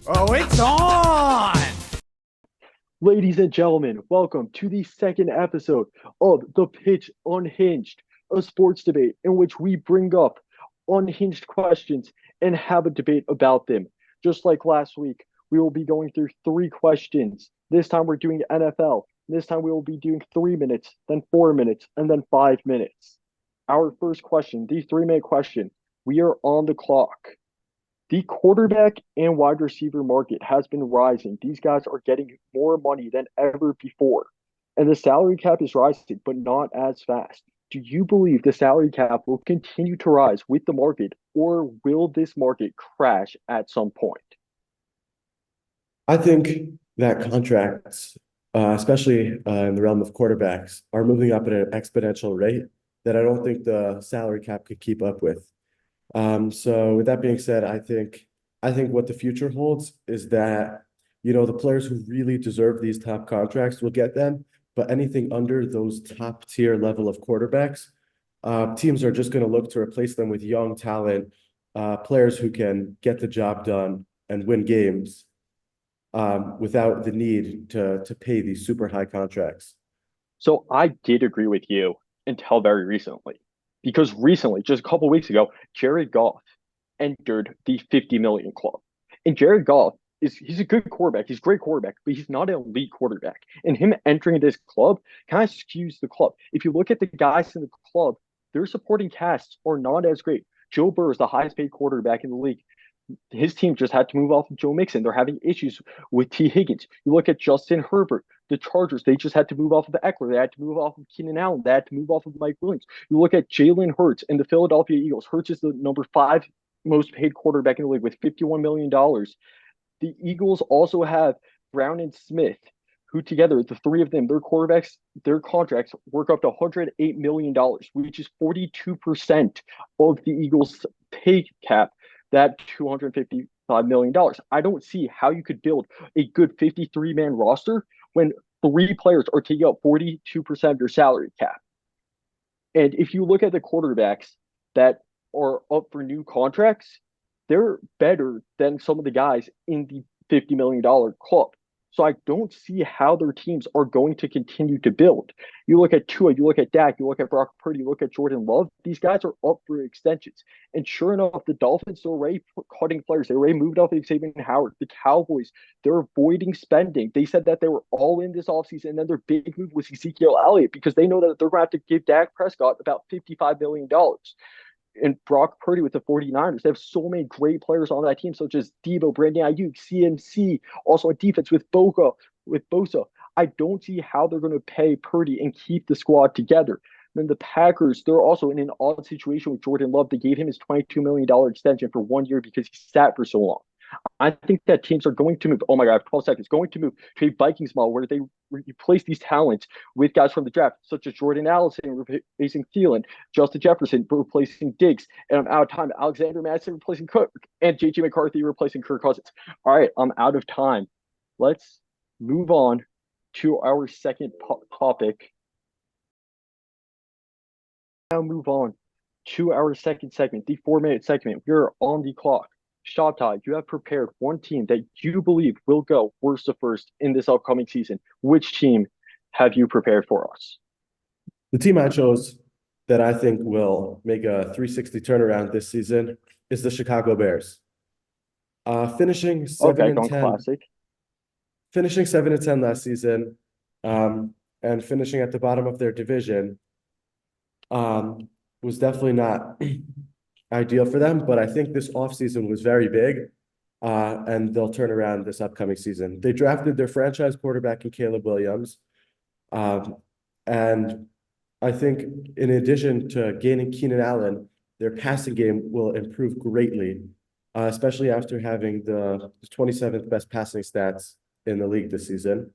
Oh, it's on! Ladies and gentlemen, welcome to the second episode of The Pitch Unhinged, a sports debate in which we bring up unhinged questions and have a debate about them. Just like last week, we will be going through three questions. This time we're doing NFL. This time we will be doing 3 minutes, then 4 minutes, and then 5 minutes. Our first question, the 3 minute question, we are on the clock. The quarterback and wide receiver market has been rising. These guys are getting more money than ever before. And the salary cap is rising, but not as fast. Do you believe the salary cap will continue to rise with the market, or will this market crash at some point? I think that contracts, especially in the realm of quarterbacks, are moving up at an exponential rate that I don't think the salary cap could keep up with. So with that being said, I think what the future holds is that, the players who really deserve these top contracts will get them, but anything under those top tier level of quarterbacks, teams are just going to look to replace them with young talent, players who can get the job done and win games, without the need to pay these super high contracts. So I did agree with you until very recently. Because recently, just a couple weeks ago, Jared Goff entered the 50 million club. And Jared Goff he's a good quarterback. He's a great quarterback, but he's not an elite quarterback. And him entering this club kind of skews the club. If you look at the guys in the club, their supporting casts are not as great. Joe Burrow is the highest paid quarterback in the league. His team just had to move off of Joe Mixon. They're having issues with T. Higgins. You look at Justin Herbert, the Chargers, they just had to move off of Eckler. They had to move off of Keenan Allen. They had to move off of Mike Williams. You look at Jalen Hurts and the Philadelphia Eagles. Hurts is the number five most paid quarterback in the league with $51 million. The Eagles also have Brown and Smith, who together, the three of them, their quarterbacks, their contracts work up to $108 million, which is 42% of the Eagles' pay cap, that $255 million. I don't see how you could build a good 53-man roster when three players are taking up 42% of your salary cap. And if you look at the quarterbacks that are up for new contracts, they're better than some of the guys in the $50 million club. So I don't see how their teams are going to continue to build. You look at Tua, you look at Dak, you look at Brock Purdy, you look at Jordan Love. These guys are up for extensions. And sure enough, the Dolphins are already cutting players. They already moved off of Xavier Howard. The Cowboys, they're avoiding spending. They said that they were all in this offseason, and then their big move was Ezekiel Elliott because they know that they're going to have to give Dak Prescott about $55 million. And Brock Purdy with the 49ers. They have so many great players on that team, such as Debo, Brandon Ayuk, CMC, also on defense with Bosa. I don't see how they're going to pay Purdy and keep the squad together. Then the Packers, they're also in an odd situation with Jordan Love. They gave him his $22 million extension for 1 year because he sat for so long. I think that teams are going to move. Oh my God, I have 12 seconds. Going to move to a Vikings model where they replace these talents with guys from the draft, such as Jordan Allison replacing Thielen, Justin Jefferson replacing Diggs, and I'm out of time. Alexander Madison replacing Cook, and JJ McCarthy replacing Kirk Cousins. All right, I'm out of time. Let's move on to our second topic. Now move on to our second segment, the 4 minute segment. We're on the clock. Shabtai, you have prepared one team that you believe will go worst to first in this upcoming season. Which team have you prepared for us? The team I chose that I think will make a 360 turnaround this season is the Chicago Bears. Finishing seven Okay, and going 10, classic. finishing 7-10 last season, and finishing at the bottom of their division, was definitely not ideal for them, but I think this offseason was very big, and they'll turn around this upcoming season. They drafted their franchise quarterback in Caleb Williams, and I think in addition to gaining Keenan Allen, their passing game will improve greatly, especially after having the 27th best passing stats in the league this season.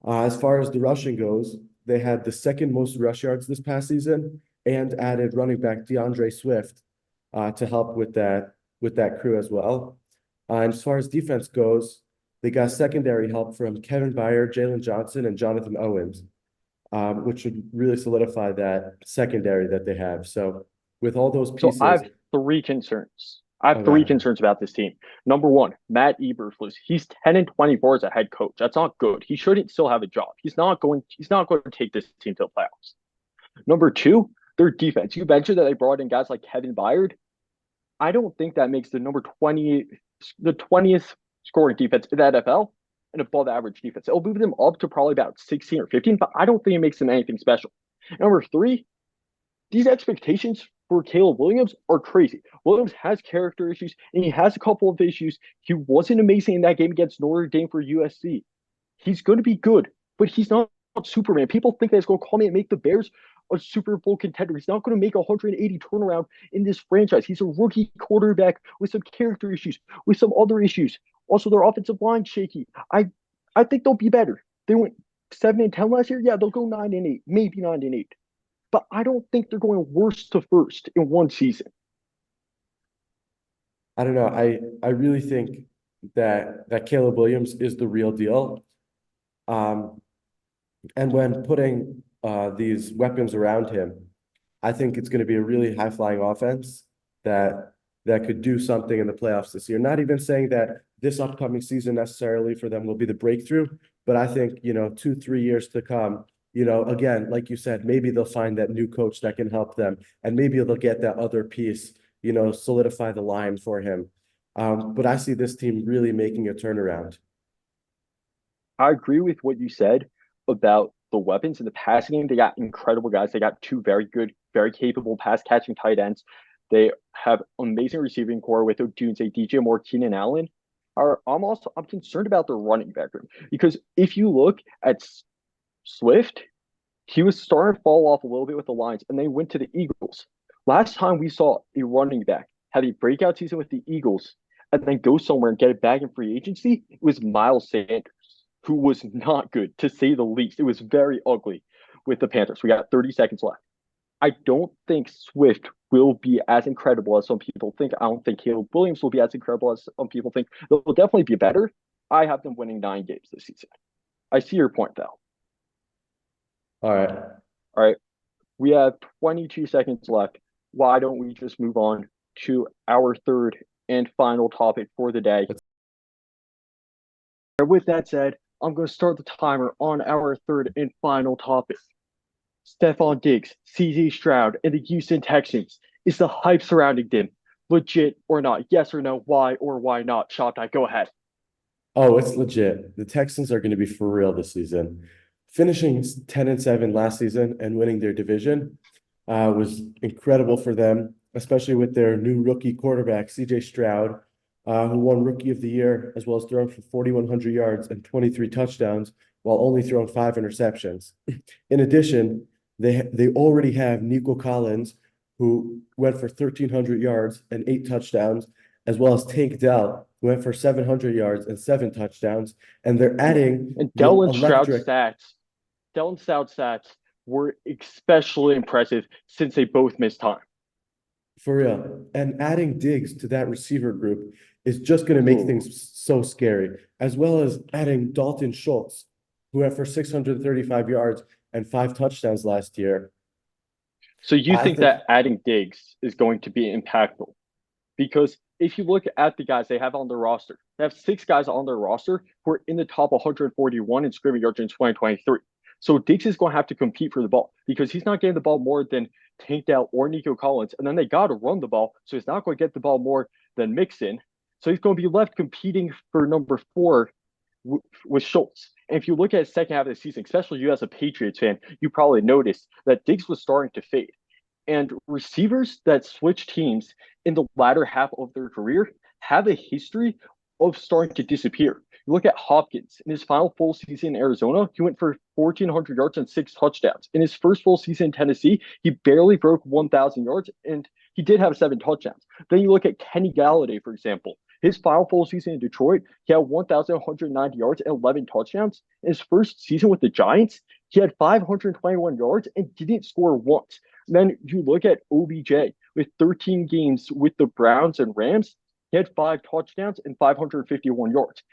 As far as the rushing goes, they had the second most rush yards this past season and added running back DeAndre Swift to help with that crew as well. And as far as defense goes, they got secondary help from Kevin Byard, Jalen Johnson, and Jonathan Owens, which would really solidify that secondary that they have. So with all those So I pieces, have three concerns. I have three Okay. concerns about this team. Number one, Matt Eberflus. He's 10-24 as a head coach. That's not good. He shouldn't still have a job. He's not going to take this team to the playoffs. Number two, their defense. You mentioned that they brought in guys like Kevin Byard. I don't think that makes the 20th scoring defense in the NFL an above average defense. It'll move them up to probably about 16 or 15, but I don't think it makes them anything special. Number three, these expectations for Caleb Williams are crazy. Williams has character issues, and he has a couple of issues. He wasn't amazing in that game against Notre Dame for USC. He's going to be good, but he's not Superman. People think that he's going to come in and make the Bears a Super Bowl contender. He's not going to make a 180 turnaround in this franchise. He's a rookie quarterback with some character issues, with some other issues. Also, their offensive line shaky. I think they'll be better. They went 7-10 last year. Yeah, they'll go 9-8, maybe 9-8. But I don't think they're going worst to first in one season. I don't know. I really think that Caleb Williams is the real deal. And when putting these weapons around him, I think it's going to be a really high-flying offense that could do something in the playoffs this year. Not even saying that this upcoming season necessarily for them will be the breakthrough, but I think, 2-3 years to come, again, like you said, maybe they'll find that new coach that can help them, and maybe they'll get that other piece, solidify the line for him. But I see this team really making a turnaround. I agree with what you said about the weapons in the passing game. They got incredible guys. They got two very good, very capable pass catching tight ends. They have amazing receiving core with Odunze, DJ Moore, Keenan Allen. I'm concerned about their running back room because if you look at Swift, he was starting to fall off a little bit with the Lions, and they went to the Eagles. Last time we saw a running back have a breakout season with the Eagles and then go somewhere and get it back in free agency, it was Miles Sanders, who was not good, to say the least. It was very ugly with the Panthers. We got 30 seconds left. I don't think Swift will be as incredible as some people think. I don't think Caleb Williams will be as incredible as some people think. They'll definitely be better. I have them winning 9 games this season. I see your point, though. All right. All right. We have 22 seconds left. Why don't we just move on to our third and final topic for the day? With that said, I'm going to start the timer on our third and final topic. Stephon Diggs, CJ Stroud, and the Houston Texans. Is the hype surrounding them legit or not? Yes or no? Why or why not? Shoptie, go ahead. Oh, it's legit. The Texans are going to be for real this season. Finishing 10-7 last season and winning their division was incredible for them, especially with their new rookie quarterback, CJ Stroud, who won Rookie of the Year, as well as throwing for 4,100 yards and 23 touchdowns, while only throwing 5 interceptions. In addition, they already have Nico Collins, who went for 1,300 yards and 8 touchdowns, as well as Tank Dell, who went for 700 yards and 7 touchdowns. And they're adding And the Dylan Stroud's electric. stats were especially impressive since they both missed time. For real. And adding Diggs to that receiver group is just going to make things so scary, as well as adding Dalton Schultz, who went for 635 yards and 5 touchdowns last year. So you think that adding Diggs is going to be impactful? Because if you look at the guys they have on their roster, they have 6 guys on their roster who are in the top 141 in scrimmage yards in 2023. So Diggs is going to have to compete for the ball because he's not getting the ball more than Tank Dell or Nico Collins. And then they got to run the ball. So he's not going to get the ball more than Mixon. So he's going to be left competing for number 4 with Schultz. And if you look at the second half of the season, especially you as a Patriots fan, you probably noticed that Diggs was starting to fade. And receivers that switch teams in the latter half of their career have a history of starting to disappear. You look at Hopkins in his final full season in Arizona, he went for 1,400 yards and 6 touchdowns. In his first full season in Tennessee, he barely broke 1,000 yards, and he did have 7 touchdowns. Then you look at Kenny Galladay, for example. His final full season in Detroit, he had 1,190 yards and 11 touchdowns. In his first season with the Giants, he had 521 yards and didn't score once. Then you look at OBJ with 13 games with the Browns and Rams, he had 5 touchdowns and 551 yards.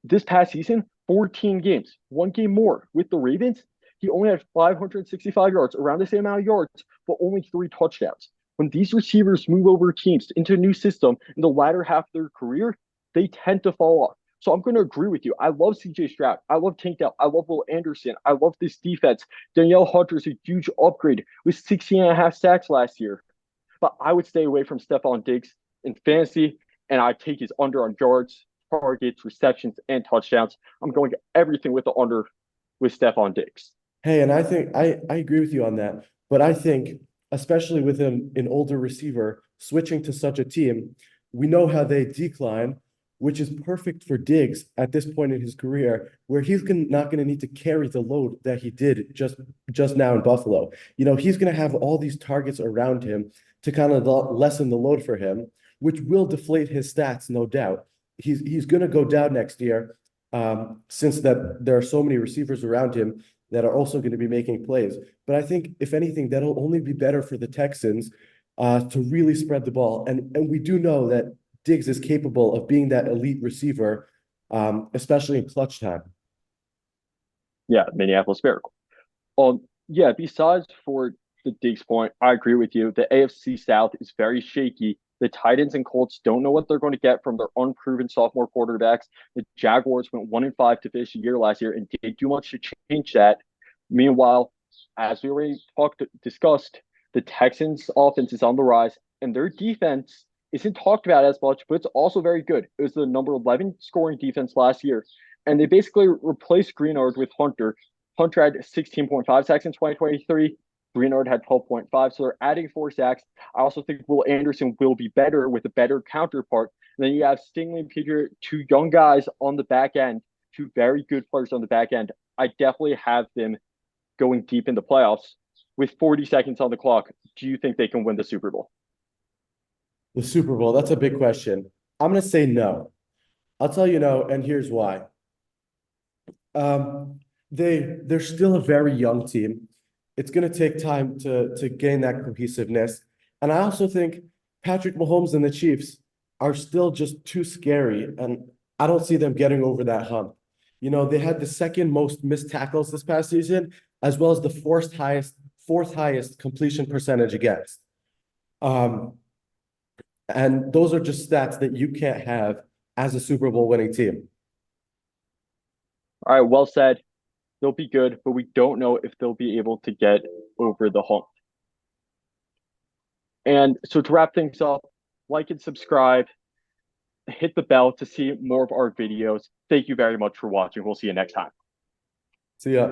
This past season, 14 games, 1 game more with the Ravens. He only had 565 yards, around the same amount of yards, but only 3 touchdowns. when these receivers move over teams into a new system in the latter half of their career, they tend to fall off. So I'm going to agree with you. I love CJ Stroud. I love Tank Dell. I love Will Anderson. I love this defense. Danielle Hunter's a huge upgrade with 16 and a half sacks last year. But I would stay away from Stephon Diggs in fantasy, and I'd take his under on yards, targets, receptions, and touchdowns. I'm going everything with the under with Stephon Diggs. Hey, and I think I agree with you on that. But I think, especially with an older receiver switching to such a team, we know how they decline, which is perfect for Diggs at this point in his career, where he's not going to need to carry the load that he did just now in Buffalo. He's going to have all these targets around him to kind of lessen the load for him, which will deflate his stats, no doubt. He's going to go down next year, since that there are so many receivers around him that are also going to be making plays. But I think, if anything, that'll only be better for the Texans to really spread the ball. And we do know that Diggs is capable of being that elite receiver, especially in clutch time. Yeah, Minneapolis Miracle. Yeah, besides for the Diggs point, I agree with you. The AFC South is very shaky. The Titans and Colts don't know what they're going to get from their unproven sophomore quarterbacks. The Jaguars went 1-5 to finish the year last year and did too much to change that. Meanwhile, as we already discussed, the Texans' offense is on the rise, and their defense isn't talked about as much, but it's also very good. It was the number 11 scoring defense last year, and they basically replaced Greenard with Hunter. Hunter had 16.5 sacks in 2023. Greenard had 12.5, so they're adding 4 sacks. I also think Will Anderson will be better with a better counterpart. And then you have Stingley and Peter, 2 young guys on the back end, 2 very good players on the back end. I definitely have them going deep in the playoffs. With 40 seconds on the clock, do you think they can win the Super Bowl? The Super Bowl, that's a big question. I'm going to say no. I'll tell you no, and here's why. They're still a very young team. It's going to take time to gain that cohesiveness. And I also think Patrick Mahomes and the Chiefs are still just too scary, and I don't see them getting over that hump. They had the second most missed tackles this past season, as well as the fourth highest completion percentage against. And those are just stats that you can't have as a Super Bowl winning team. All right, well said. They'll be good, but we don't know if they'll be able to get over the hump. And so to wrap things up, like and subscribe, hit the bell to see more of our videos. Thank you very much for watching. We'll see you next time. See ya.